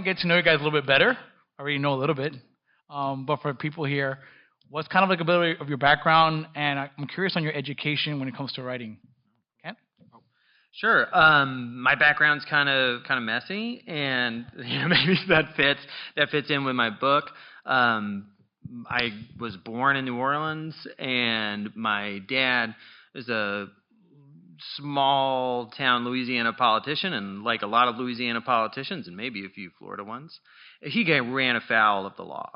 to get to know you guys a little bit better. I already know a little bit. But for people here, what's kind of like a bit of your background? And I'm curious on your education when it comes to writing. Kent? Sure. My background's kind of messy, and maybe that fits in with my book. I was born in New Orleans, and my dad is a small town Louisiana politician, and like a lot of Louisiana politicians, and maybe a few Florida ones, he ran afoul of the law.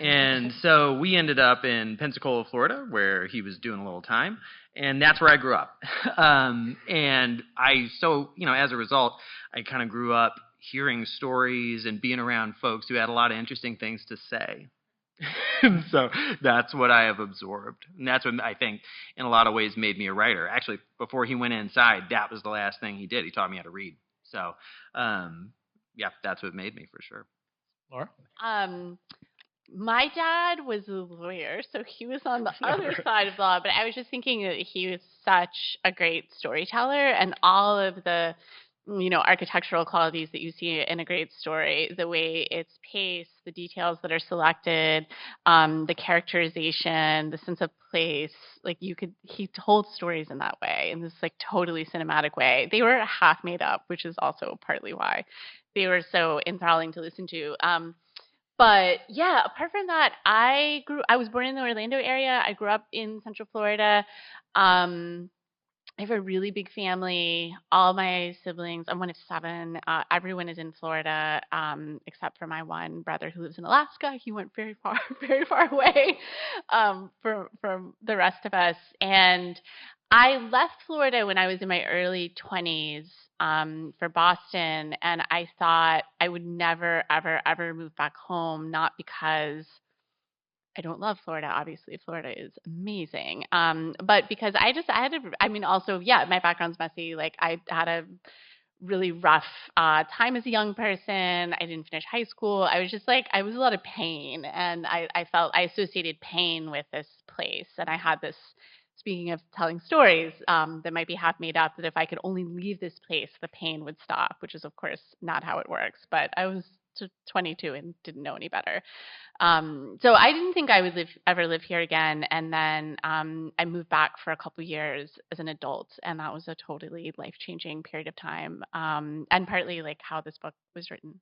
And so we ended up in Pensacola, Florida, where he was doing a little time, and that's where I grew up. And as a result, I kind of grew up hearing stories and being around folks who had a lot of interesting things to say. So that's what I have absorbed. And that's what I think in a lot of ways made me a writer. Actually, before he went inside, that was the last thing he did. He taught me how to read. So, that's what made me for sure. Laura? My dad was a lawyer, so he was on the other side of the law, but I was just thinking that he was such a great storyteller, and all of the architectural qualities that you see in a great story, the way it's paced, the details that are selected, the characterization, the sense of place, he told stories in that way, in this totally cinematic way. They were half made up, which is also partly why they were so enthralling to listen to. But yeah, apart from that, I was born in the Orlando area. I grew up in Central Florida. I have a really big family. All my siblings, I'm one of 7. Everyone is in Florida, except for my one brother who lives in Alaska. He went very far, very far away from the rest of us. And I left Florida when I was in my early 20s for Boston, and I thought I would never, ever, ever move back home, not because I don't love Florida. Obviously, Florida is amazing. But because my background's messy. I had a really rough time as a young person. I didn't finish high school. I was just I was a lot of pain. And I felt I associated pain with this place. And I had this, speaking of telling stories that might be half made up, that if I could only leave this place, the pain would stop, which is, of course, not how it works. But I was 22 and didn't know any better. So I didn't think I would ever live here again. And then I moved back for a couple years as an adult, and that was a totally life-changing period of time, and partly how this book was written.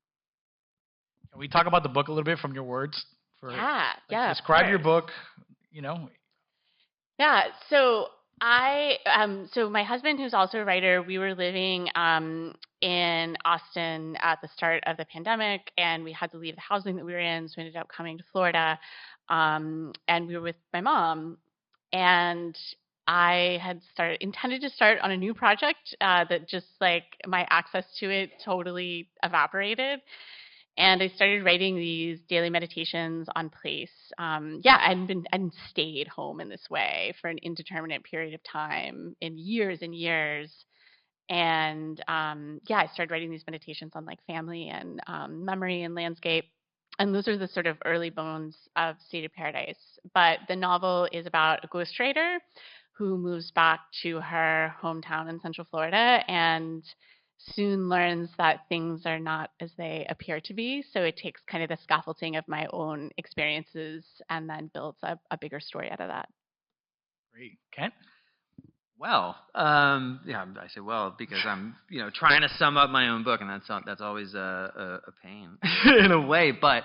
Can we talk about the book a little bit from your words? Describe your book, Yeah, so so my husband, who's also a writer, we were living in Austin at the start of the pandemic, and we had to leave the housing that we were in, so we ended up coming to Florida, and we were with my mom, and I had intended to start on a new project that just my access to it totally evaporated. And I started writing these daily meditations on place. And stayed home in this way for an indeterminate period of time, in years and years. And I started writing these meditations on family and memory and landscape. And those are the sort of early bones of State of Paradise. But the novel is about a ghostwriter who moves back to her hometown in Central Florida and soon learns that things are not as they appear to be. So it takes kind of the scaffolding of my own experiences and then builds a bigger story out of that. Great. Kent? Well, I say well because I'm, trying to sum up my own book, and that's always a pain in a way. But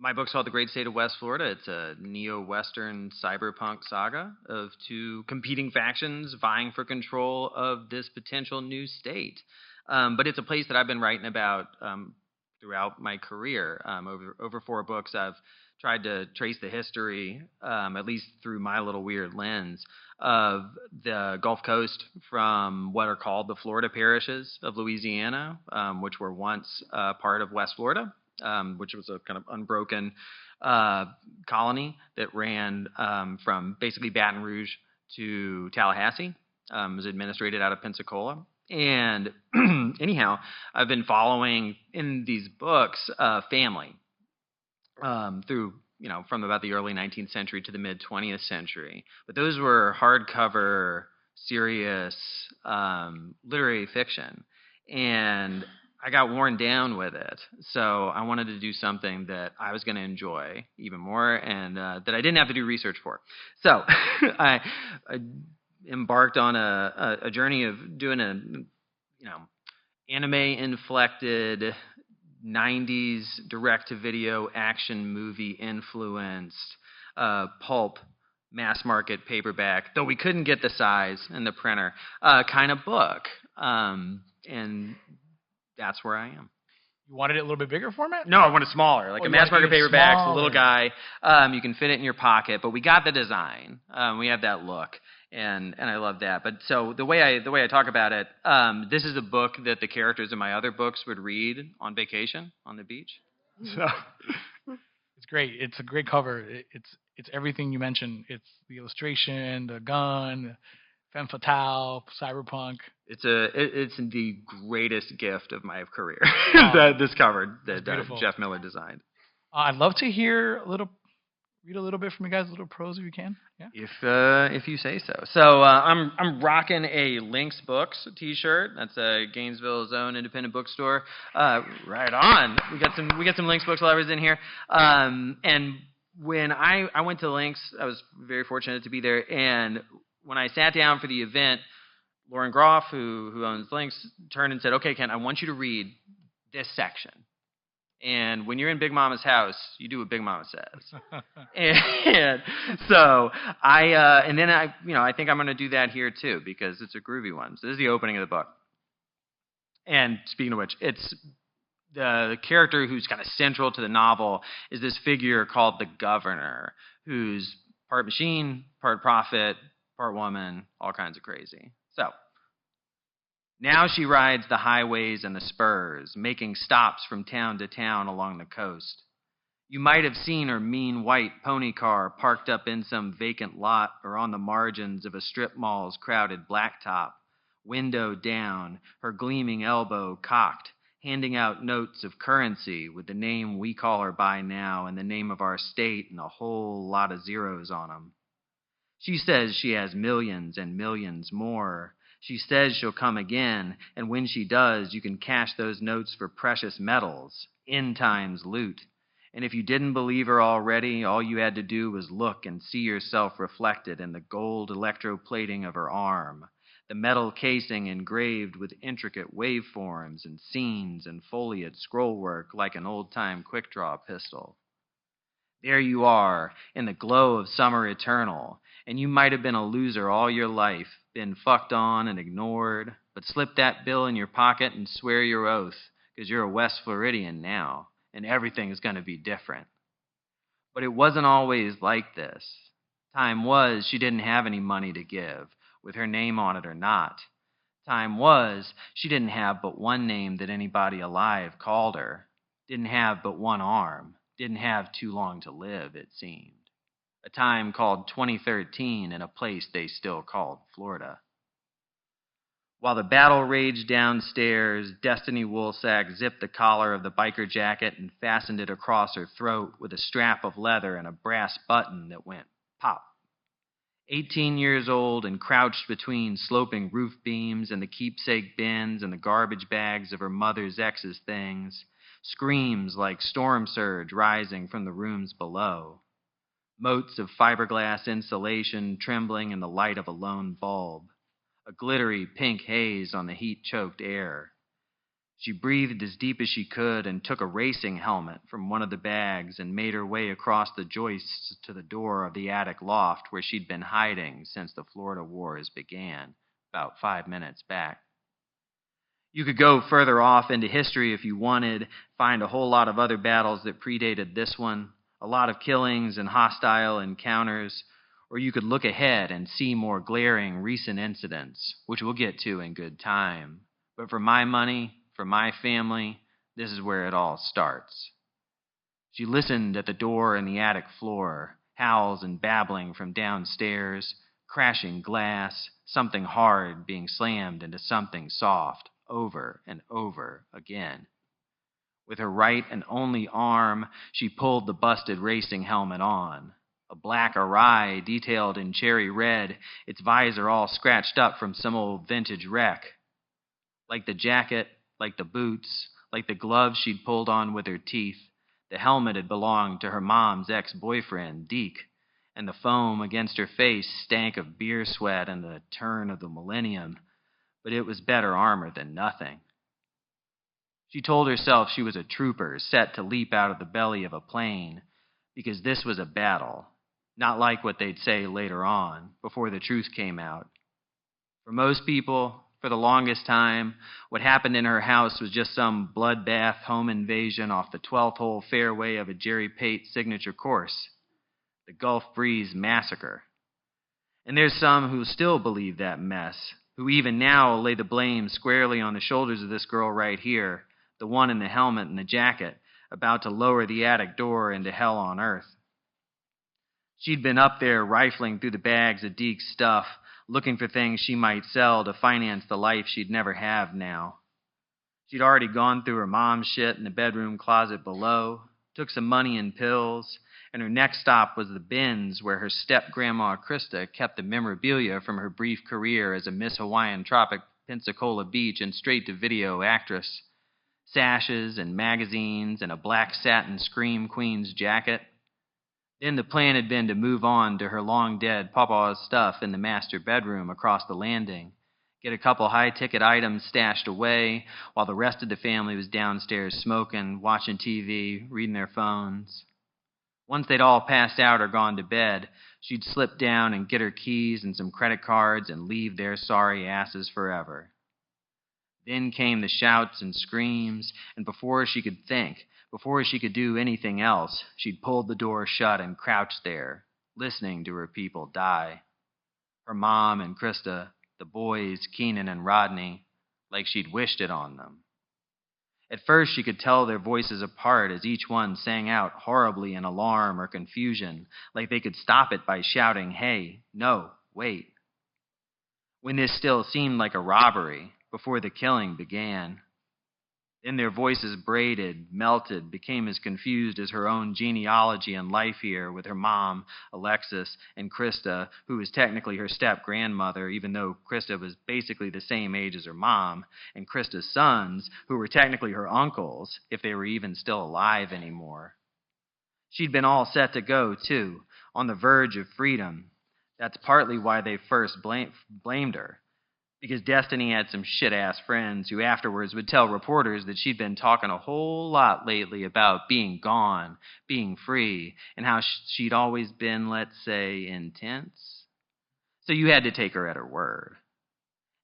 my book's called The Great State of West Florida. It's a neo-Western cyberpunk saga of 2 competing factions vying for control of this potential new state. But it's a place that I've been writing about throughout my career. Over 4 books, I've tried to trace the history, at least through my little weird lens, of the Gulf Coast from what are called the Florida parishes of Louisiana, which were once part of West Florida. Which was a kind of unbroken colony that ran from basically Baton Rouge to Tallahassee. It was administrated out of Pensacola. And anyhow, I've been following in these books family through, from about the early 19th century to the mid 20th century. But those were hardcover, serious literary fiction. And I got worn down with it. So I wanted to do something that I was going to enjoy even more and that I didn't have to do research for. So I embarked on a journey of doing a, anime-inflected 90s direct-to-video action movie influenced pulp mass market paperback, though we couldn't get the size in the printer, kind of book. And that's where I am. You wanted it a little bit bigger format? No, I want it smaller. Like a mass market paperback, a little guy. You can fit it in your pocket, but we got the design. We have that look, and I love that. But so the way I talk about it, this is a book that the characters in my other books would read on vacation on the beach. So it's great. It's a great cover. It's everything you mentioned. It's the illustration, the gun, femme fatale, cyberpunk. It's the greatest gift of my career. This cover that Jeff Miller designed. I'd love to read a little bit from you guys, a little prose if you can. Yeah. If you say so. So I'm rocking a Lynx Books T-shirt. That's a Gainesville's own independent bookstore. Right on. We got some Lynx Books lovers in here. And when I went to Lynx, I was very fortunate to be there. And when I sat down for the event, Lauren Groff, who owns Lynx, turned and said, "Okay, Ken, I want you to read this section. And when you're in Big Mama's house, you do what Big Mama says." And so I think I'm going to do that here too because it's a groovy one. So this is the opening of the book. And speaking of which, it's the character who's kind of central to the novel is this figure called the Governor, who's part machine, part prophet, part woman, all kinds of crazy. So, now she rides the highways and the spurs, making stops from town to town along the coast. You might have seen her mean white pony car parked up in some vacant lot or on the margins of a strip mall's crowded blacktop, window down, her gleaming elbow cocked, handing out notes of currency with the name we call her by now and the name of our state and a whole lot of zeros on them. She says she has millions and millions more. She says she'll come again, and when she does, you can cash those notes for precious metals, end times loot. And if you didn't believe her already, all you had to do was look and see yourself reflected in the gold electroplating of her arm, the metal casing engraved with intricate waveforms and scenes and foliate scrollwork like an old-time quick-draw pistol. There you are, in the glow of summer eternal, and you might have been a loser all your life, been fucked on and ignored, but slip that bill in your pocket and swear your oath, because you're a West Floridian now, and everything is going to be different. But it wasn't always like this. Time was she didn't have any money to give, with her name on it or not. Time was she didn't have but one name that anybody alive called her, didn't have but one arm, didn't have too long to live, it seemed. A time called 2013 in a place they still called Florida. While the battle raged downstairs, Destiny Woolsack zipped the collar of the biker jacket and fastened it across her throat with a strap of leather and a brass button that went pop. 18 years old and crouched between sloping roof beams and the keepsake bins and the garbage bags of her mother's ex's things, screams like storm surge rising from the rooms below. Motes of fiberglass insulation trembling in the light of a lone bulb. A glittery pink haze on the heat-choked air. She breathed as deep as she could and took a racing helmet from one of the bags and made her way across the joists to the door of the attic loft where she'd been hiding since the Florida wars began, about 5 minutes back. You could go further off into history if you wanted, find a whole lot of other battles that predated this one, a lot of killings and hostile encounters, or you could look ahead and see more glaring recent incidents, which we'll get to in good time. But for my money, for my family, this is where it all starts. She listened at the door in the attic floor, howls and babbling from downstairs, crashing glass, something hard being slammed into something soft, over and over again. With her right and only arm, she pulled the busted racing helmet on. A black awry detailed in cherry red, its visor all scratched up from some old vintage wreck. Like the jacket, like the boots, like the gloves she'd pulled on with her teeth. The helmet had belonged to her mom's ex-boyfriend, Deke, and the foam against her face stank of beer sweat and the turn of the millennium, but it was better armor than nothing. She told herself she was a trooper set to leap out of the belly of a plane, because this was a battle, not like what they'd say later on, before the truth came out. For most people, for the longest time, what happened in her house was just some bloodbath home invasion off the 12th hole fairway of a Jerry Pate signature course, the Gulf Breeze Massacre. And there's some who still believe that mess, who even now lay the blame squarely on the shoulders of this girl right here, the one in the helmet and the jacket, about to lower the attic door into hell on earth. She'd been up there rifling through the bags of Deke's stuff, looking for things she might sell to finance the life she'd never have now. She'd already gone through her mom's shit in the bedroom closet below, took some money and pills, and her next stop was the bins where her step-grandma Krista kept the memorabilia from her brief career as a Miss Hawaiian Tropic Pensacola Beach and straight-to-video actress. Sashes and magazines and a black satin Scream Queen's jacket. Then the plan had been to move on to her long-dead Papa's stuff in the master bedroom across the landing, get a couple high-ticket items stashed away while the rest of the family was downstairs smoking, watching TV, reading their phones. Once they'd all passed out or gone to bed, she'd slip down and get her keys and some credit cards and leave their sorry asses forever. Then came the shouts and screams, and before she could think, before she could do anything else, she'd pulled the door shut and crouched there, listening to her people die. Her mom and Krista, the boys, Keenan and Rodney, like she'd wished it on them. At first she could tell their voices apart as each one sang out horribly in alarm or confusion, like they could stop it by shouting, "Hey, no, wait." When this still seemed like a robbery, before the killing began. Then their voices braided, melted, became as confused as her own genealogy and life here with her mom, Alexis, and Krista, who was technically her step-grandmother, even though Krista was basically the same age as her mom, and Krista's sons, who were technically her uncles, if they were even still alive anymore. She'd been all set to go, too, on the verge of freedom. That's partly why they first blamed her. Because Destiny had some shit-ass friends who afterwards would tell reporters that she'd been talking a whole lot lately about being gone, being free, and how she'd always been, let's say, intense. So you had to take her at her word.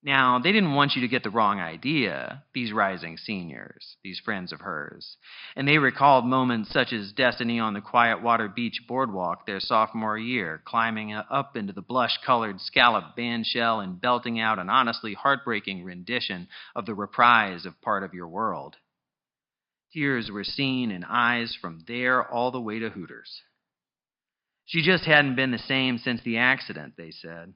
Now, they didn't want you to get the wrong idea, these rising seniors, these friends of hers. And they recalled moments such as Destiny on the Quiet Water Beach boardwalk their sophomore year, climbing up into the blush-colored scallop bandshell and belting out an honestly heartbreaking rendition of the reprise of Part of Your World. Tears were seen in eyes from there all the way to Hooters. She just hadn't been the same since the accident, they said.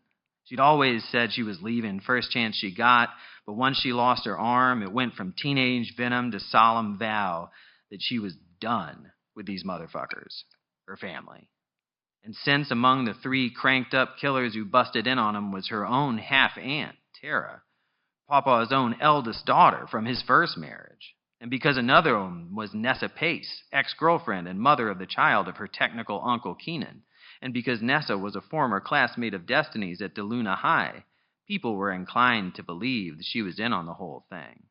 She'd always said she was leaving first chance she got, but once she lost her arm, it went from teenage venom to solemn vow that she was done with these motherfuckers, her family. And since among the 3 cranked-up killers who busted in on them was her own half-aunt, Tara, Papa's own eldest daughter from his first marriage, and because another one was Nessa Pace, ex-girlfriend and mother of the child of her technical uncle Keenan, and because Nessa was a former classmate of Destiny's at DeLuna High, people were inclined to believe that she was in on the whole thing.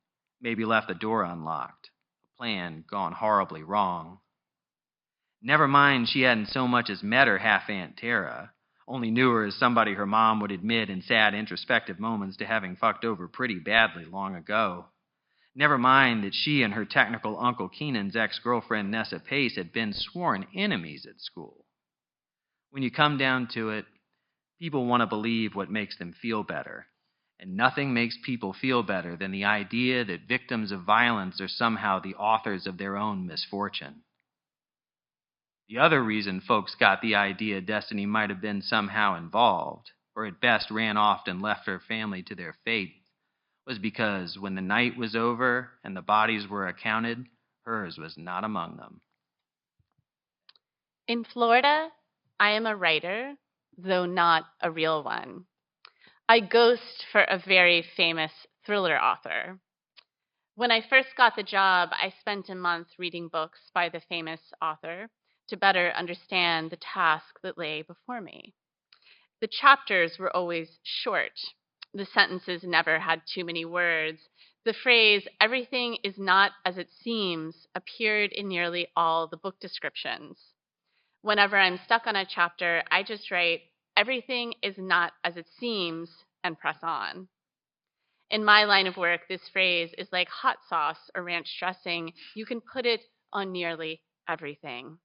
Maybe left the door unlocked. A plan gone horribly wrong. Never mind she hadn't so much as met her half-aunt Tara, only knew her as somebody her mom would admit in sad introspective moments to having fucked over pretty badly long ago. Never mind that she and her technical uncle Keenan's ex-girlfriend Nessa Pace had been sworn enemies at school. When you come down to it, people want to believe what makes them feel better. And nothing makes people feel better than the idea that victims of violence are somehow the authors of their own misfortune. The other reason folks got the idea Destiny might have been somehow involved, or at best ran off and left her family to their fate, was because when the night was over and the bodies were accounted, hers was not among them. In Florida, I am a writer, though not a real one. I ghost for a very famous thriller author. When I first got the job, I spent a month reading books by the famous author to better understand the task that lay before me. The chapters were always short. The sentences never had too many words. The phrase, "everything is not as it seems," appeared in nearly all the book descriptions. Whenever I'm stuck on a chapter, I just write, "everything is not as it seems," and press on. In my line of work, this phrase is like hot sauce or ranch dressing. You can put it on nearly everything.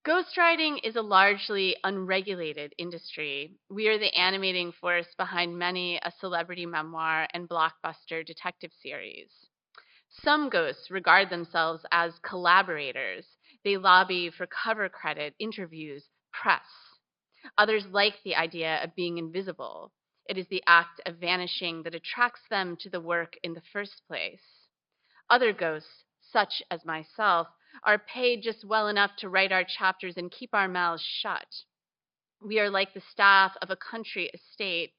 Ghostwriting is a largely unregulated industry. We are the animating force behind many a celebrity memoir and blockbuster detective series. Some ghosts regard themselves as collaborators. They lobby for cover credit, interviews, press. Others like the idea of being invisible. It is the act of vanishing that attracts them to the work in the first place. Other ghosts, such as myself, are paid just well enough to write our chapters and keep our mouths shut. We are like the staff of a country estate.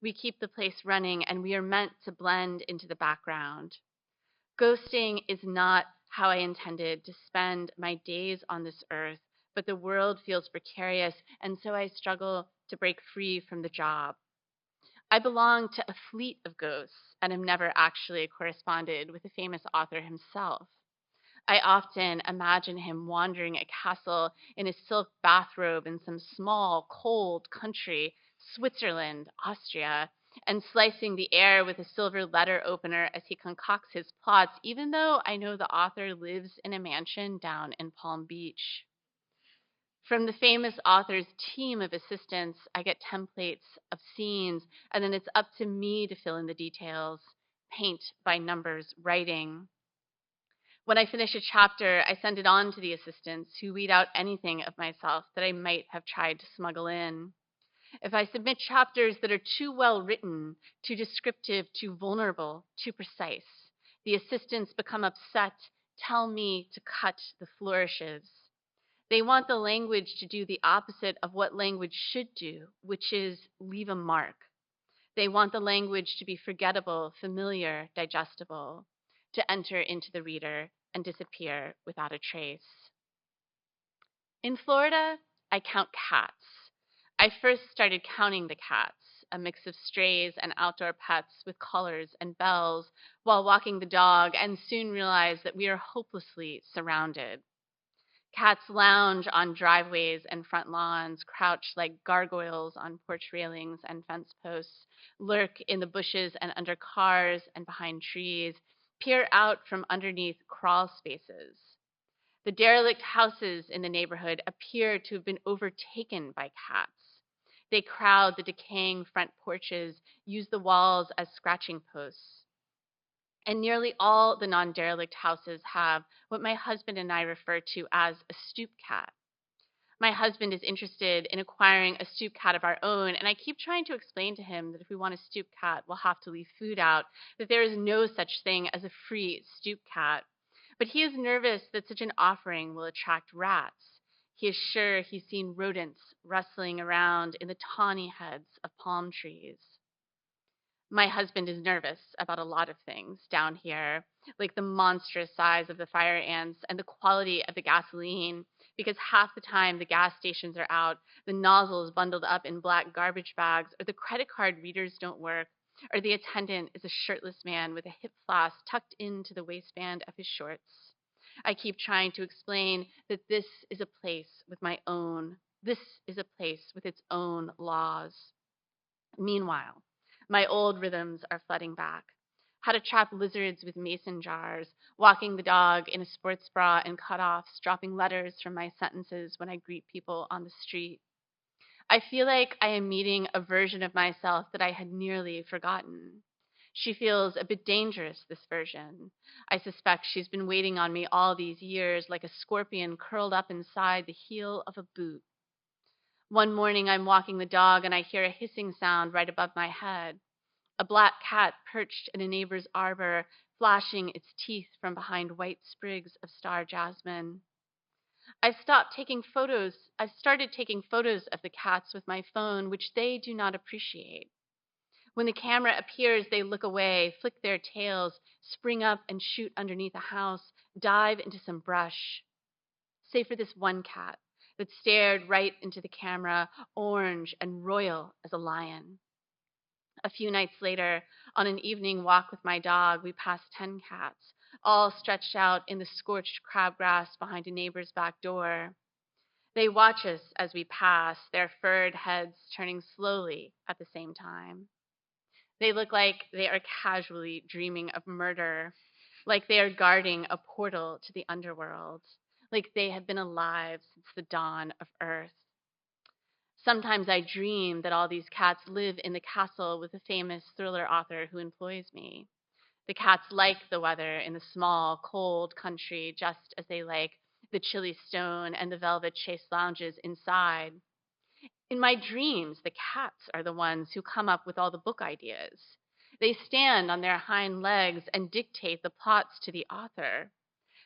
We keep the place running, and we are meant to blend into the background. Ghosting is not how I intended to spend my days on this earth, but the world feels precarious, and so I struggle to break free from the job. I belong to a fleet of ghosts and have never actually corresponded with the famous author himself. I often imagine him wandering a castle in a silk bathrobe in some small, cold country, Switzerland, Austria, and slicing the air with a silver letter opener as he concocts his plots, even though I know the author lives in a mansion down in Palm Beach. From the famous author's team of assistants, I get templates of scenes, and then it's up to me to fill in the details, paint by numbers, writing. When I finish a chapter, I send it on to the assistants who weed out anything of myself that I might have tried to smuggle in. If I submit chapters that are too well written, too descriptive, too vulnerable, too precise, the assistants become upset, tell me to cut the flourishes. They want the language to do the opposite of what language should do, which is leave a mark. They want the language to be forgettable, familiar, digestible, to enter into the reader and disappear without a trace. In Florida, I count cats. I first started counting the cats, a mix of strays and outdoor pets with collars and bells, while walking the dog, and soon realized that we are hopelessly surrounded. Cats lounge on driveways and front lawns, crouch like gargoyles on porch railings and fence posts, lurk in the bushes and under cars and behind trees, peer out from underneath crawl spaces. The derelict houses in the neighborhood appear to have been overtaken by cats. They crowd the decaying front porches, use the walls as scratching posts. And nearly all the non-derelict houses have what my husband and I refer to as a stoop cat. My husband is interested in acquiring a stoop cat of our own, and I keep trying to explain to him that if we want a stoop cat, we'll have to leave food out, that there is no such thing as a free stoop cat. But he is nervous that such an offering will attract rats. He is sure he's seen rodents rustling around in the tawny heads of palm trees. My husband is nervous about a lot of things down here, like the monstrous size of the fire ants and the quality of the gasoline, because half the time the gas stations are out, the nozzles bundled up in black garbage bags, or the credit card readers don't work, or the attendant is a shirtless man with a hip flask tucked into the waistband of his shorts. I keep trying to explain that this is a place with its own laws. Meanwhile, my old rhythms are flooding back. How to trap lizards with mason jars, walking the dog in a sports bra and cutoffs, dropping letters from my sentences when I greet people on the street. I feel like I am meeting a version of myself that I had nearly forgotten. She feels a bit dangerous, this version. I suspect she's been waiting on me all these years like a scorpion curled up inside the heel of a boot. One morning I'm walking the dog and I hear a hissing sound right above my head. A black cat perched in a neighbor's arbor, flashing its teeth from behind white sprigs of star jasmine. I've started taking photos of the cats with my phone, which they do not appreciate. When the camera appears, they look away, flick their tails, spring up and shoot underneath a house, dive into some brush. Save for this one cat that stared right into the camera, orange and royal as a lion. A few nights later, on an evening walk with my dog, we passed 10 cats, all stretched out in the scorched crabgrass behind a neighbor's back door. They watch us as we pass, their furred heads turning slowly at the same time. They look like they are casually dreaming of murder, like they are guarding a portal to the underworld, like they have been alive since the dawn of Earth. Sometimes I dream that all these cats live in the castle with the famous thriller author who employs me. The cats like the weather in the small, cold country just as they like the chilly stone and the velvet chaise lounges inside. In my dreams, the cats are the ones who come up with all the book ideas. They stand on their hind legs and dictate the plots to the author.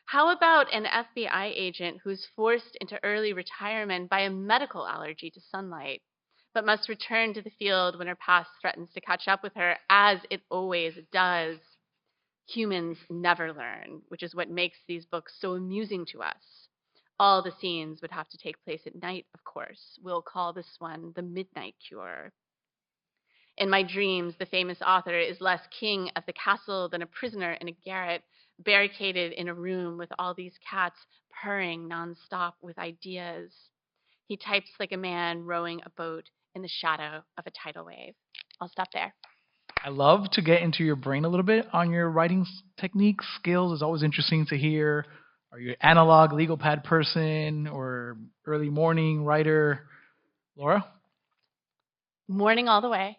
How about an FBI agent who's forced into early retirement by a medical allergy to sunlight, but must return to the field when her past threatens to catch up with her, as it always does? Humans never learn, which is what makes these books so amusing to us. All the scenes would have to take place at night, of course. We'll call this one The Midnight Cure. In my dreams, the famous author is less king of the castle than a prisoner in a garret, barricaded in a room with all these cats purring nonstop with ideas. He types like a man rowing a boat in the shadow of a tidal wave. I'll stop there. I love to get into your brain a little bit on your writing techniques, skills. It's always interesting to hear. Are you an analog legal pad person or early morning writer? Laura? Morning all the way.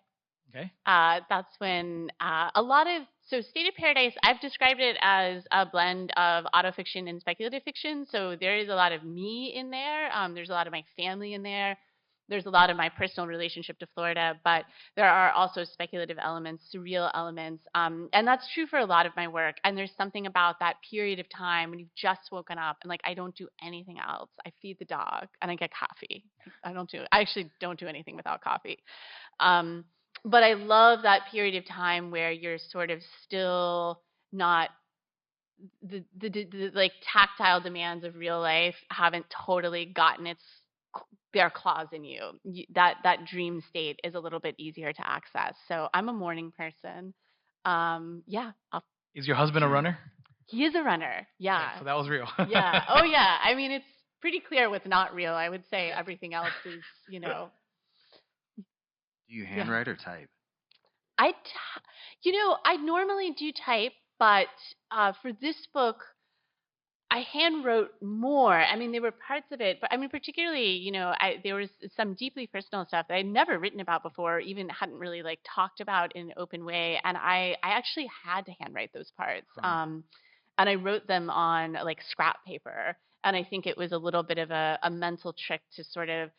Okay. That's when a lot of, so State of Paradise, I've described it as a blend of autofiction and speculative fiction. So there is a lot of me in there. There's a lot of my family in there. There's a lot of my personal relationship to Florida, but there are also speculative elements, surreal elements. And that's true for a lot of my work. And there's something about that period of time when you've just woken up and like, I don't do anything else. I feed the dog and I get coffee. I actually don't do anything without coffee. But I love that period of time where you're sort of still not the like tactile demands of real life haven't totally gotten their claws in you. That dream state is a little bit easier to access. So I'm a morning person. Yeah. Is your husband a runner? He is a runner. Yeah. Okay, so that was real. Yeah. Oh yeah. I mean, it's pretty clear what's not real. I would say everything else is, Do you handwrite or type? I normally do type, but for this book, I hand wrote more. I mean, there were parts of it, but I mean, particularly, there was some deeply personal stuff that I'd never written about before, even hadn't really like talked about in an open way, and I actually had to handwrite those parts, and I wrote them on like scrap paper, and I think it was a little bit of a mental trick to sort of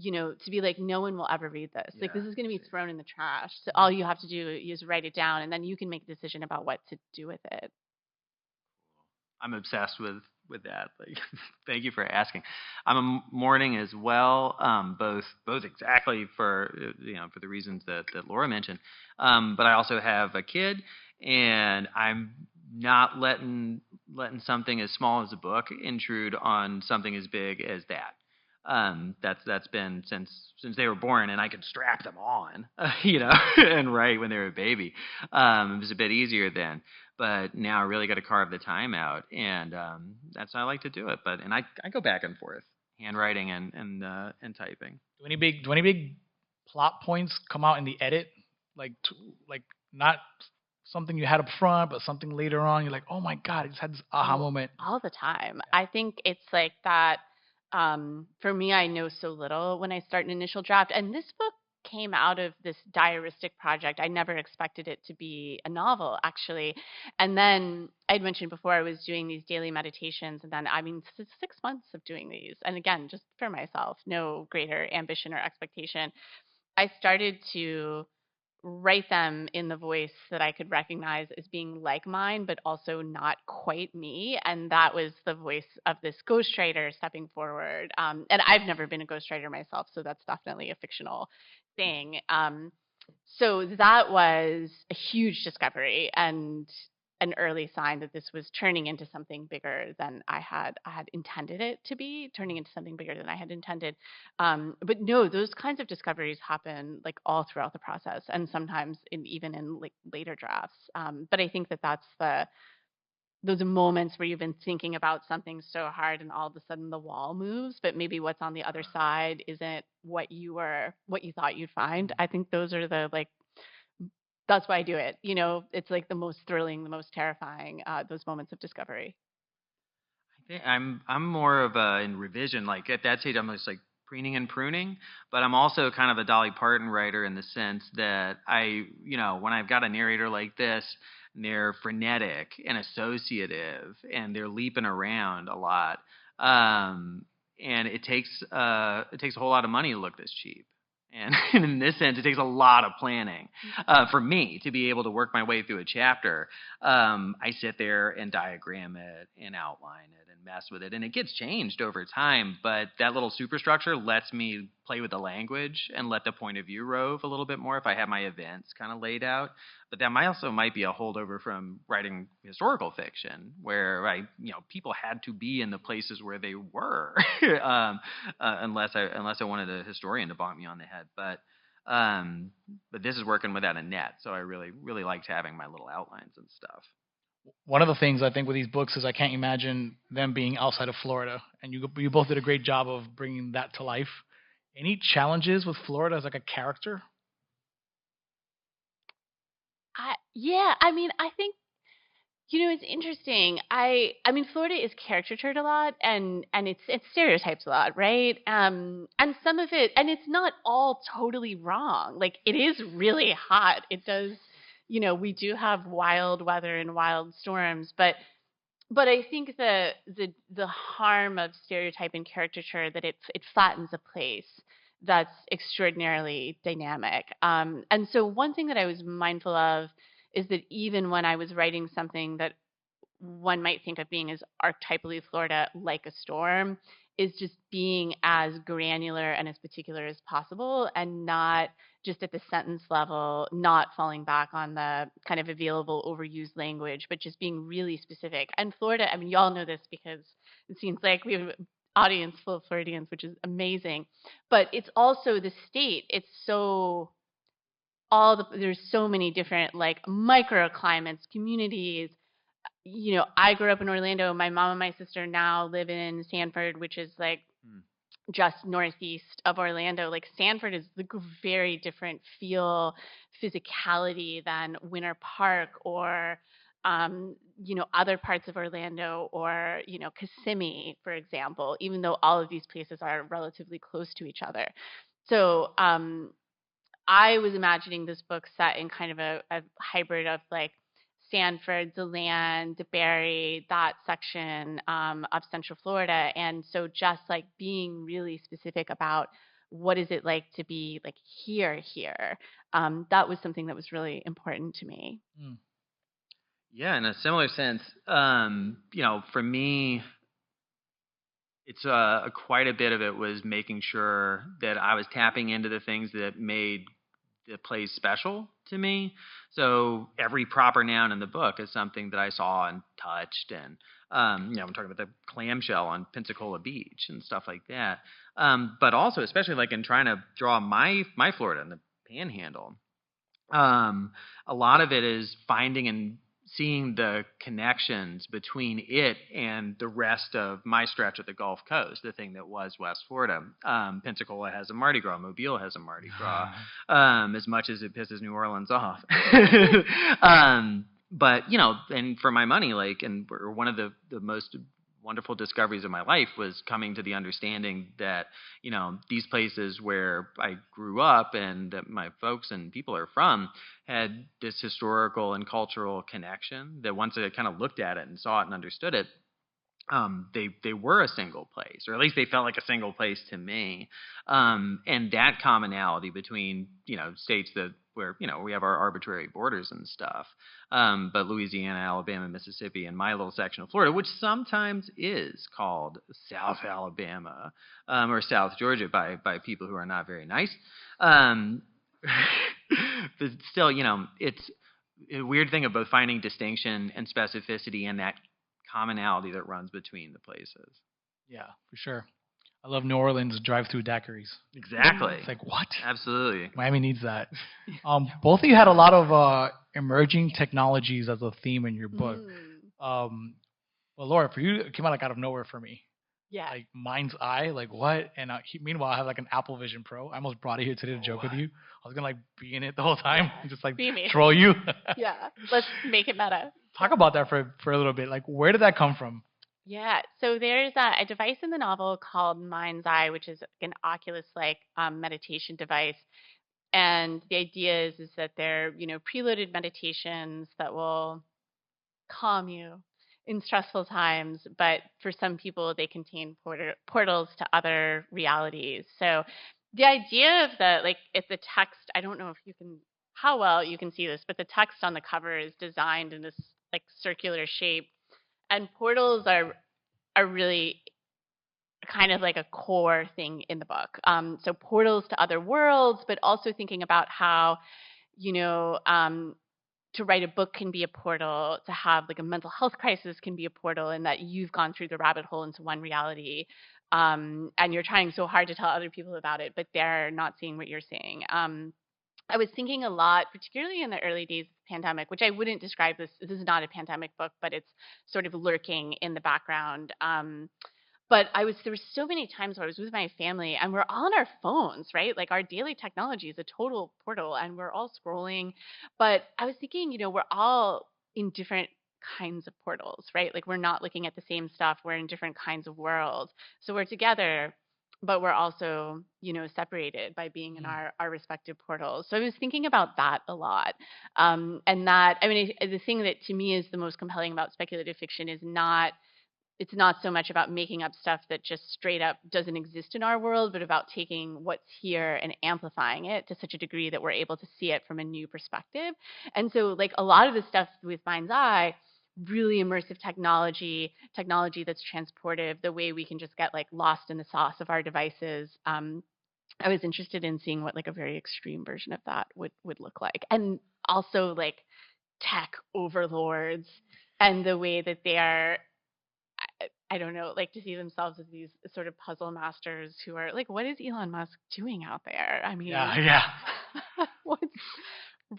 to be like, no one will ever read this. Yeah, like, this is going to be thrown in the trash. So all you have to do is write it down, and then you can make a decision about what to do with it. I'm obsessed with that. Like, thank you for asking. I'm a morning as well, both exactly for for the reasons that Laura mentioned. But I also have a kid, and I'm not letting something as small as a book intrude on something as big as that. That's been since they were born, and I could strap them on, and write when they were a baby. It was a bit easier then, but now I really got to carve the time out, and that's how I like to do it. And I go back and forth, handwriting and typing. Do any big plot points come out in the edit, like not something you had up front, but something later on? You're like, oh my god, I just had this aha moment. All the time. I think it's like that. For me, I know so little when I start an initial draft. And this book came out of this diaristic project. I never expected it to be a novel, actually. And then I'd mentioned before I was doing these daily meditations. And then, 6 months of doing these. And again, just for myself, no greater ambition or expectation. I started to write them in the voice that I could recognize as being like mine, but also not quite me. And that was the voice of this ghostwriter stepping forward. And I've never been a ghostwriter myself, so that's definitely a fictional thing. So that was a huge discovery and an early sign that this was turning into something bigger than I had intended it to be, turning into something bigger than I had intended. But no, those kinds of discoveries happen like all throughout the process, and sometimes even in like later drafts. But I think that that's those moments where you've been thinking about something so hard and all of a sudden the wall moves, but maybe what's on the other side isn't what you thought you'd find. I think those are the like that's why I do it. It's like the most thrilling, the most terrifying, those moments of discovery. I think I'm more of a in revision. Like at that stage, I'm just like preening and pruning, but I'm also kind of a Dolly Parton writer in the sense that when I've got a narrator like this, and they're frenetic and associative, and they're leaping around a lot, and it takes a whole lot of money to look this cheap. And in this sense, it takes a lot of planning for me to be able to work my way through a chapter. I sit there and diagram it and outline it and mess with it. And it gets changed over time. But that little superstructure lets me play with the language and let the point of view rove a little bit more if I have my events kind of laid out. But that might be a holdover from writing historical fiction, where people had to be in the places where they were, unless I wanted a historian to bonk me on the head. But this is working without a net, so I really really liked having my little outlines and stuff. One of the things I think with these books is I can't imagine them being outside of Florida, and you both did a great job of bringing that to life. Any challenges with Florida as like a character? I think it's interesting. I mean, Florida is caricatured a lot, and it's stereotypes a lot, right? And some of it, and it's not all totally wrong. Like it is really hot. It does, we do have wild weather and wild storms, but I think the harm of stereotype and caricature that it flattens a place that's extraordinarily dynamic. And so one thing that I was mindful of is that even when I was writing something that one might think of being as archetypally Florida, like a storm, is just being as granular and as particular as possible, and not just at the sentence level, not falling back on the kind of available overused language, but just being really specific. And Florida, I mean, you all know this because it seems like we have an audience full of Floridians, which is amazing. But it's also the state. It's so there's so many different like microclimates, communities. I grew up in Orlando. My mom and my sister now live in Sanford, which is like just northeast of Orlando. Like Sanford is the very different feel, physicality than Winter Park or other parts of Orlando or Kissimmee, for example. Even though all of these places are relatively close to each other, so I was imagining this book set in kind of a hybrid of like Sanford, DeLand, DeBerry, that section of Central Florida. And so just like being really specific about what is it like to be like here. That was something that was really important to me. Yeah, in a similar sense, for me, it's quite a bit of it was making sure that I was tapping into the things that made the place special to me. So every proper noun in the book is something that I saw and touched, and I'm talking about the clamshell on Pensacola Beach and stuff like that. But also, especially like in trying to draw my Florida and the Panhandle, a lot of it is finding and seeing the connections between it and the rest of my stretch of the Gulf Coast, the thing that was West Florida. Pensacola has a Mardi Gras. Mobile has a Mardi Gras, as much as it pisses New Orleans off. But, and for my money, one of the most wonderful discoveries of my life was coming to the understanding that, these places where I grew up and that my folks and people are from had this historical and cultural connection that once I kind of looked at it and saw it and understood it, they were a single place, or at least they felt like a single place to me. And that commonality between, states where we have our arbitrary borders and stuff, but Louisiana, Alabama, Mississippi, and my little section of Florida, which sometimes is called South Alabama or South Georgia by people who are not very nice. but still, it's a weird thing of both finding distinction and specificity and that commonality that runs between the places. Yeah, for sure. I love New Orleans drive-through daiquiris. Exactly. It's like, what? Absolutely. Miami needs that. Both of you had a lot of emerging technologies as a theme in your book. Well, Laura, for you, it came out out of nowhere for me. Yeah. Like Mind's Eye, like what? And meanwhile, I have an Apple Vision Pro. I almost brought it here today to joke with you. I was gonna be in it the whole time and just troll you. Yeah, let's make it meta. Talk about that for a little bit. Like, where did that come from? Yeah, so there's a device in the novel called Mind's Eye, which is an Oculus-like meditation device. And the idea is that they're, preloaded meditations that will calm you in stressful times, but for some people, they contain portals to other realities. So the idea of if the text, I don't know how well you can see this, but the text on the cover is designed in this circular shape, and portals are really kind of like a core thing in the book. So portals to other worlds, but also thinking about how, to write a book can be a portal, to have a mental health crisis can be a portal, and that you've gone through the rabbit hole into one reality, and you're trying so hard to tell other people about it, but they're not seeing what you're seeing. I was thinking a lot, particularly in the early days of the pandemic, which I wouldn't describe this is not a pandemic book, but it's sort of lurking in the background. But there were so many times where I was with my family and we're all on our phones, right? Our daily technology is a total portal and we're all scrolling. But I was thinking, we're all in different kinds of portals, right? We're not looking at the same stuff. We're in different kinds of worlds. So we're together, but we're also, separated by being in our respective portals. So I was thinking about that a lot. And that, the thing that to me is the most compelling about speculative fiction is it's not so much about making up stuff that just straight up doesn't exist in our world, but about taking what's here and amplifying it to such a degree that we're able to see it from a new perspective. And so a lot of the stuff with Mind's Eye, really immersive technology that's transportive, the way we can just get lost in the sauce of our devices. I was interested in seeing what a very extreme version of that would look like. And also tech overlords and the way that they are, I don't know, to see themselves as these sort of puzzle masters who are what is Elon Musk doing out there? Yeah. What's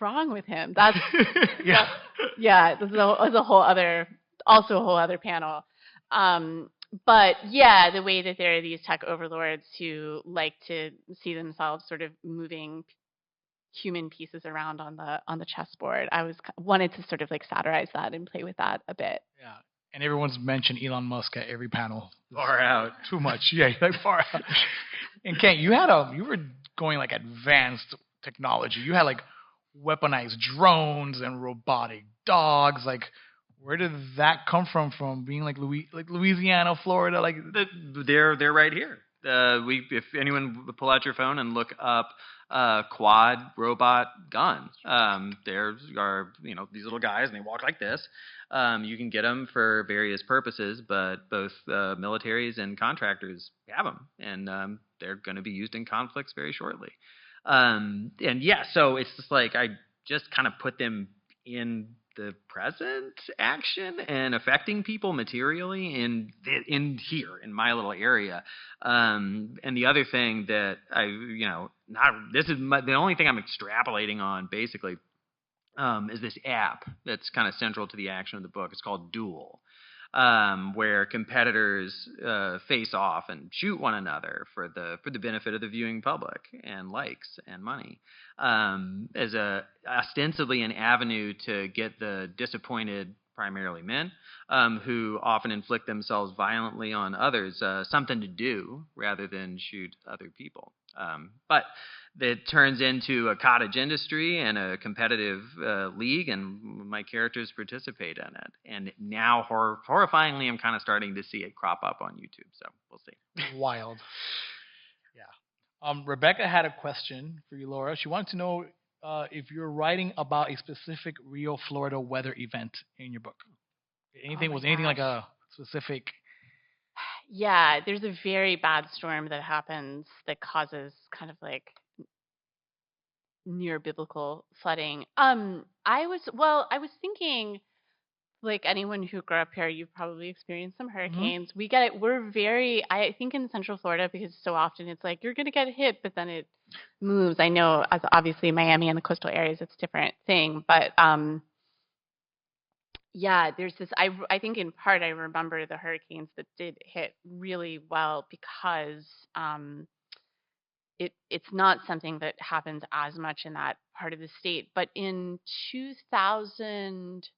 wrong with him? That's yeah. This is a whole other panel. But yeah, the way that there are these tech overlords who like to see themselves sort of moving human pieces around on the chessboard. I wanted to sort of satirize that and play with that a bit. Yeah. And everyone's mentioned Elon Musk at every panel. Far out. Too much. Yeah, far out. And Kent, you were going advanced technology. You had weaponized drones and robotic dogs. Where did that come from? From being Louisiana, Florida? They're right here. If anyone pull out your phone and look up quad robot guns, there are these little guys and they walk like this. You can get them for various purposes, but both militaries and contractors have them, and they're going to be used in conflicts very shortly. And yeah, so it's just I just kind of put them in the present action and affecting people materially in here in my little area. And the other thing that the only thing I'm extrapolating on basically is this app that's kind of central to the action of the book. It's called Duel, where competitors face off and shoot one another for the benefit of the viewing public and likes and money, as ostensibly an avenue to get the disappointed, primarily men, who often inflict themselves violently on others, something to do rather than shoot other people. But it turns into a cottage industry and a competitive league, and my characters participate in it. And now, horrifyingly, I'm kind of starting to see it crop up on YouTube, so we'll see. Wild. Yeah. Rebecca had a question for you, Laura. She wanted to know if you're writing about a specific real Florida weather event in your book. Anything like a specific? Yeah, there's a very bad storm that happens that causes kind of near biblical flooding. I was thinking, like anyone who grew up here, you've probably experienced some hurricanes. We get it. I think in Central Florida, because so often it's like you're going to get hit, but then it moves. I know, as obviously Miami and the coastal areas, it's a different thing. But yeah, there's this. I think in part I remember the hurricanes that did hit really well because it's not something that happens as much in that part of the state. But in 2000,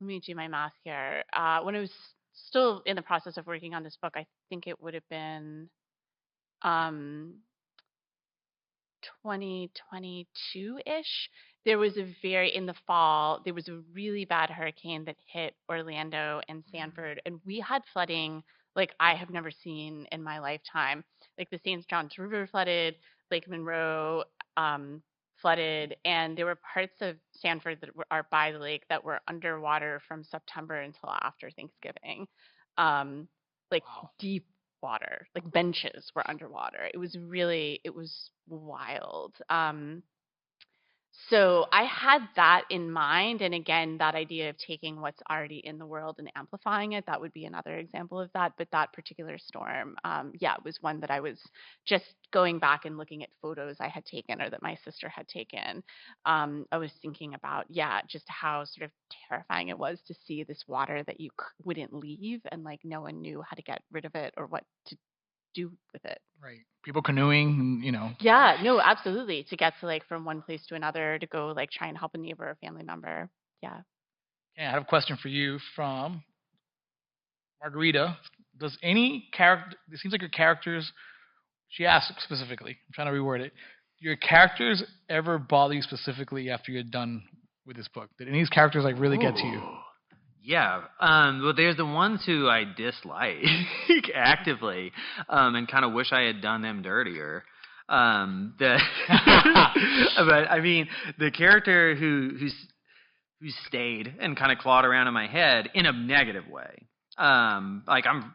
let me do my math here. When I was still in the process of working on this book, I think it would have been 2022-ish. In the fall, there was a really bad hurricane that hit Orlando and Sanford, and we had flooding like I have never seen in my lifetime. Like the St. John's River flooded, Lake Monroe flooded, and there were parts of Sanford that are by the lake that were underwater from September until after Thanksgiving. Like Wow. deep water, like benches were underwater. It was wild. So I had that in mind. And again, that idea of taking what's already in the world and amplifying it, that would be another example of that. But that particular storm, it was one that I was just going back and looking at photos I had taken or that my sister had taken. I was thinking about, just how sort of terrifying it was to see this water that you wouldn't leave and like no one knew how to get rid of it or what to do with it. Right. People canoeing, Yeah, no, absolutely. To get to like from one place to another to go like try and help a neighbor or family member. Yeah. Okay, I have a question for you from Margarita. Does any character, it seems like your characters, she asked specifically, I'm trying to reword it. Your characters ever bother you specifically after you're done with this book? Did any of these characters like really get to you? Yeah. Well, there's the ones who I dislike actively, and kind of wish I had done them dirtier. But I mean, the character who stayed and kind of clawed around in my head in a negative way,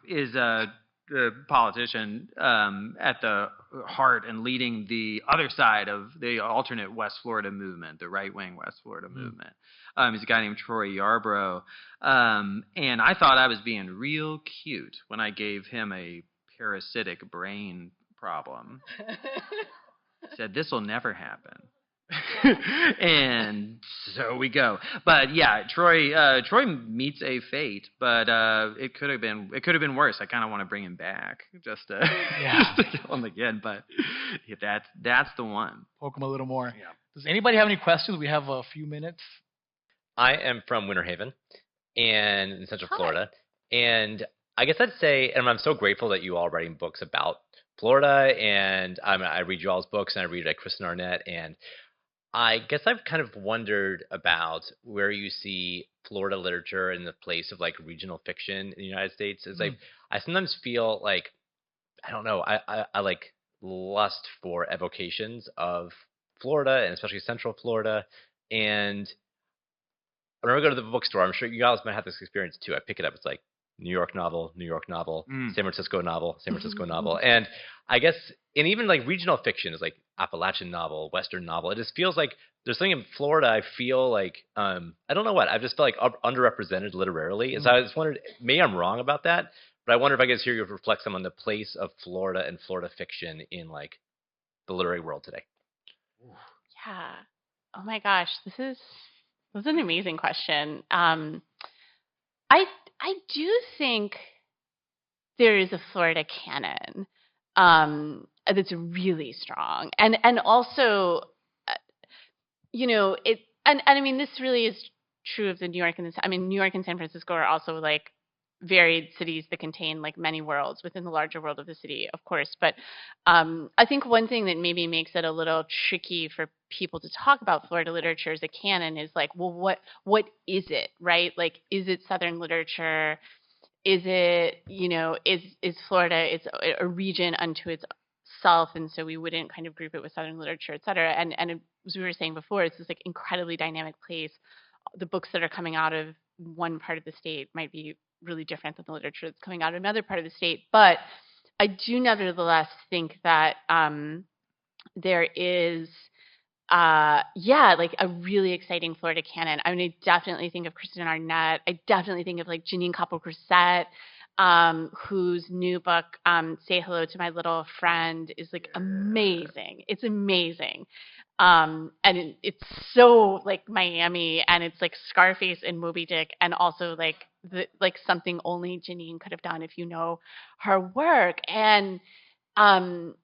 is the politician at the heart and leading the other side of the alternate West Florida movement, the right-wing West Florida movement. He's a guy named Troy Yarbrough. And I thought I was being real cute when I gave him a parasitic brain problem. Said, this will never happen. And so we go. But yeah, Troy meets a fate, but it could have been worse. I kind of want to bring him back just to kill him again. But that's the one. Poke him a little more. Yeah. Does anybody have any questions? We have a few minutes. I am from Winter Haven and in Central Florida. And I guess I'd say, and I'm so grateful that you all are writing books about Florida, and I read you all's books, and I read Kristen Arnett, and I guess I've kind of wondered about where you see Florida literature in the place of like regional fiction in the United States. It's like I sometimes feel like, I don't know, I like lust for evocations of Florida and especially Central Florida. And whenever I go to the bookstore, I'm sure you guys might have this experience too. I pick it up, it's like New York novel, San Francisco novel, San Francisco novel. And I guess, and even like regional fiction is like Appalachian novel, Western novel. It just feels like there's something in Florida I feel like, I don't know what, I just feel like underrepresented literarily. And so I just wondered, maybe I'm wrong about that, but I wonder if I could hear you reflect some on the place of Florida and Florida fiction in like the literary world today. Yeah. Oh my gosh, this is an amazing question. I do think there is a Florida canon that's really strong, and also, it and I mean this really is true of the New York and New York and San Francisco are also like varied cities that contain like many worlds within the larger world of the city, of course. But I think one thing that maybe makes it a little tricky for people to talk about Florida literature as a canon is like, well, what is it, right? Like, is it Southern literature? Is it, is Florida, it's a region unto itself, and so we wouldn't kind of group it with Southern literature, et cetera. And as we were saying before, it's this like incredibly dynamic place. The books that are coming out of one part of the state might be really different than the literature that's coming out of another part of the state. But I do nevertheless think that there is like a really exciting Florida canon. I mean, I definitely think of Kristen Arnett. I definitely think of like Janine Capel-Crusette, whose new book, Say Hello to My Little Friend, is like amazing. It's amazing. And it's so like Miami, and it's like Scarface and Moby Dick, and also like something only Janine could have done if you know her work. And I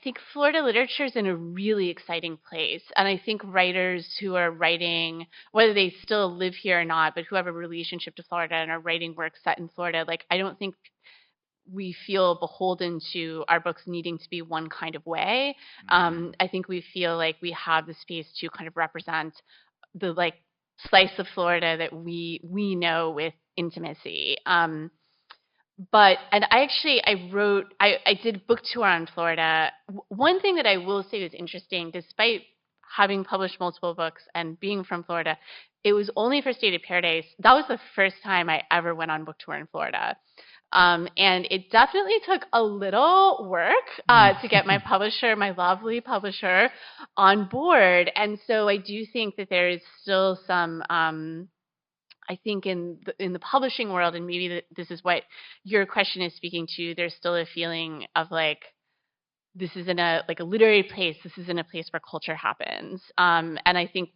think Florida literature is in a really exciting place. And I think writers who are writing, whether they still live here or not, but who have a relationship to Florida and are writing work set in Florida, like I don't think we feel beholden to our books needing to be one kind of way. I think we feel like we have the space to kind of represent the like slice of Florida that we know with intimacy. And I did a book tour on Florida. One thing that I will say was interesting, despite having published multiple books and being from Florida, it was only for State of Paradise. That was the first time I ever went on book tour in Florida. And it definitely took a little work to get my publisher, my lovely publisher, on board. And so I do think that there is still some, I think in the publishing world, and maybe this is what your question is speaking to, there's still a feeling of like, this isn't a literary place. This isn't a place where culture happens. And I think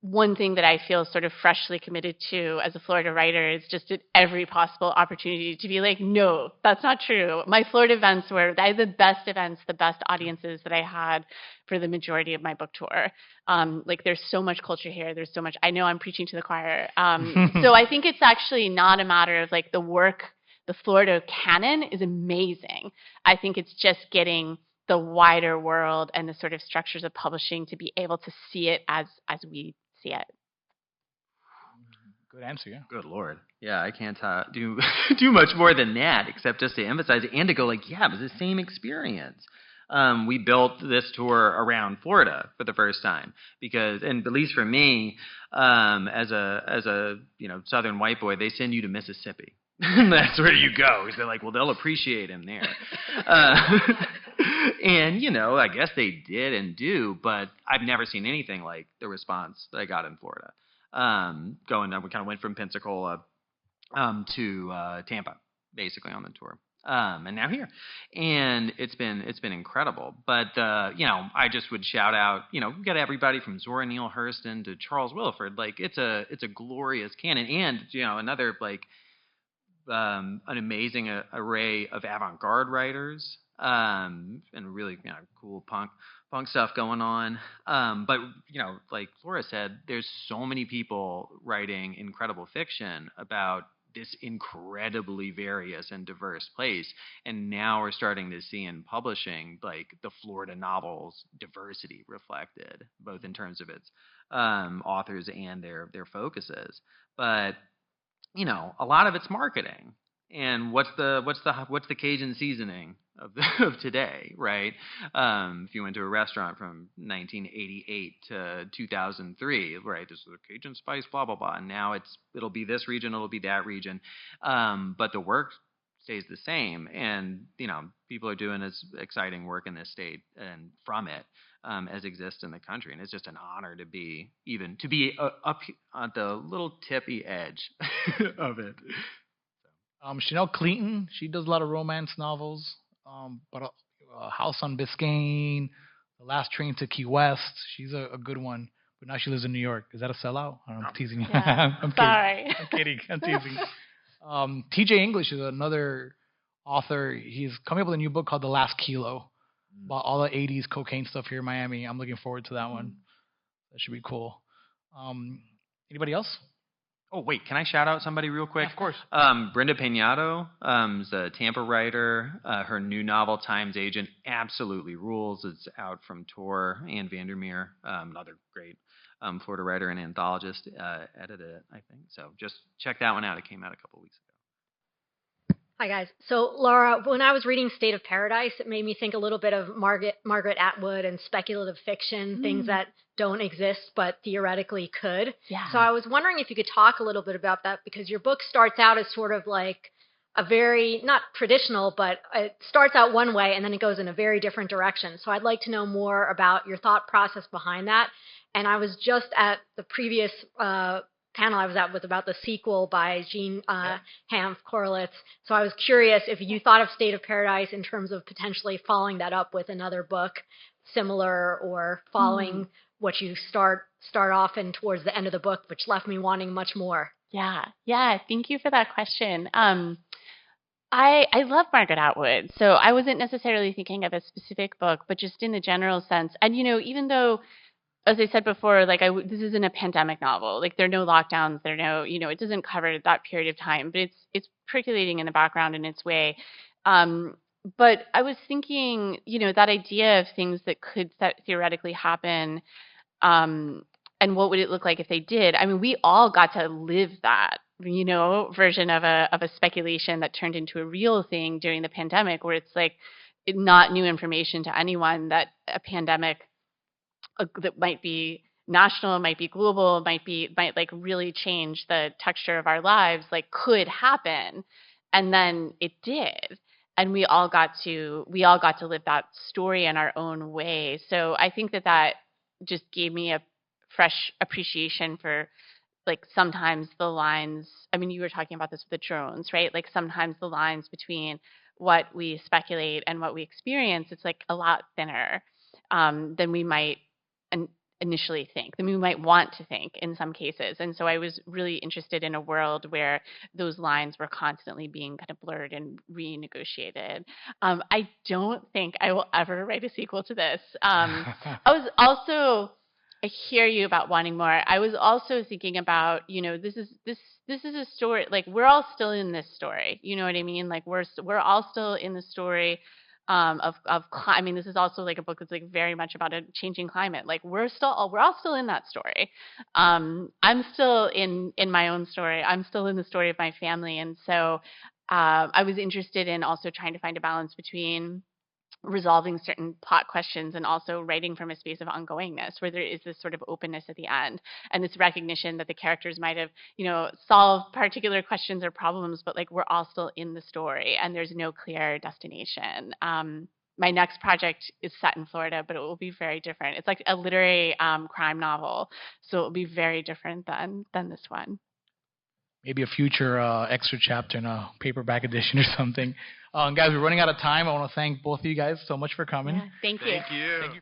one thing that I feel sort of freshly committed to as a Florida writer is just at every possible opportunity to be like, no, that's not true. My Florida events were the best events, the best audiences that I had for the majority of my book tour. Like there's so much culture here. There's so much, I know I'm preaching to the choir. So I think it's actually not a matter of like the work, the Florida canon is amazing. I think it's just getting the wider world and the sort of structures of publishing to be able to see it as we see it. Good answer, yeah. Good Lord. Yeah, I can't do much more than that, except just to emphasize it and to go like, yeah, it was the same experience. We built this tour around Florida for the first time because, and at least for me, as a Southern white boy, they send you to Mississippi. That's where you go. They're like, well, they'll appreciate him there. And, I guess they did and do, but I've never seen anything like the response that I got in Florida. We kind of went from Pensacola to Tampa, basically on the tour. And now here. And it's been incredible. But, I just would shout out, we got everybody from Zora Neale Hurston to Charles Willeford. Like, it's a glorious canon. And, another, like, an amazing array of avant-garde writers, and really cool punk stuff going on. But like Flora said, there's so many people writing incredible fiction about this incredibly various and diverse place, and now we're starting to see in publishing like the Florida novels diversity reflected, both in terms of its authors and their focuses. But a lot of it's marketing. And what's the Cajun seasoning of today, right? If you went to a restaurant from 1988 to 2003, right? This is a Cajun spice, blah blah blah. And now it'll be this region, it'll be that region, but the work stays the same. And people are doing this exciting work in this state and from it. As exists in the country, and it's just an honor to be up on the little tippy edge of it. Chanel Cleaton, she does a lot of romance novels, but House on Biscayne, The Last Train to Key West, she's a good one. But now she lives in New York. Is that a sellout? I'm teasing you. Yeah. I'm sorry. kidding. I'm teasing. T.J. English is another author. He's coming up with a new book called The Last Kilo. About all the 80s cocaine stuff here in Miami. I'm looking forward to that one. That should be cool. Anybody else? Oh, wait. Can I shout out somebody real quick? Yeah, of course. Brenda Peñato is a Tampa writer. Her new novel, Time's Agent, absolutely rules. It's out from Tor. Ann Vandermeer, another great Florida writer and anthologist, edited it, I think. So just check that one out. It came out a couple weeks ago. Hi, guys. So, Laura, when I was reading State of Paradise, it made me think a little bit of Margaret Atwood and speculative fiction, things that don't exist but theoretically could. Yeah. So I was wondering if you could talk a little bit about that, because your book starts out as sort of like a very, not traditional, but it starts out one way and then it goes in a very different direction. So I'd like to know more about your thought process behind that. And I was just at the previous panel I was at was about the sequel by Jean Hanff Korelitz. So I was curious if you thought of State of Paradise in terms of potentially following that up with another book similar, or following what you start off in towards the end of the book, which left me wanting much more. Yeah. Thank you for that question. I love Margaret Atwood, so I wasn't necessarily thinking of a specific book, but just in a general sense. And even though, as I said before, like this isn't a pandemic novel. Like there are no lockdowns, there are no, it doesn't cover that period of time, but it's percolating in the background in its way. But I was thinking, that idea of things that could theoretically happen, and what would it look like if they did? I mean, we all got to live that, version of a speculation that turned into a real thing during the pandemic, where it's like not new information to anyone that a pandemic that might be national, might be global, might like really change the texture of our lives, like could happen. And then it did. And we all got to live that story in our own way. So I think that just gave me a fresh appreciation for, like, sometimes the lines, I mean, you were talking about this with the drones, right? Like sometimes the lines between what we speculate and what we experience, it's like a lot thinner than we might initially think, than we might want to think in some cases. And so I was really interested in a world where those lines were constantly being kind of blurred and renegotiated. I don't think I will ever write a sequel to this. I hear you about wanting more. I was also thinking about, this is a story, like we're all still in this story. You know what I mean? Like we're all still in the story I mean, this is also like a book that's like very much about a changing climate. Like we're all still in that story. I'm still in my own story. I'm still in the story of my family. And so I was interested in also trying to find a balance between resolving certain plot questions and also writing from a space of ongoingness, where there is this sort of openness at the end and this recognition that the characters might have, solved particular questions or problems, but like we're all still in the story and there's no clear destination. My next project is set in Florida, but it will be very different. It's like a literary crime novel, so it will be very different than this one. Maybe a future extra chapter in a paperback edition or something. Guys, we're running out of time. I want to thank both of you guys so much for coming. Yeah, thank you. Thank you.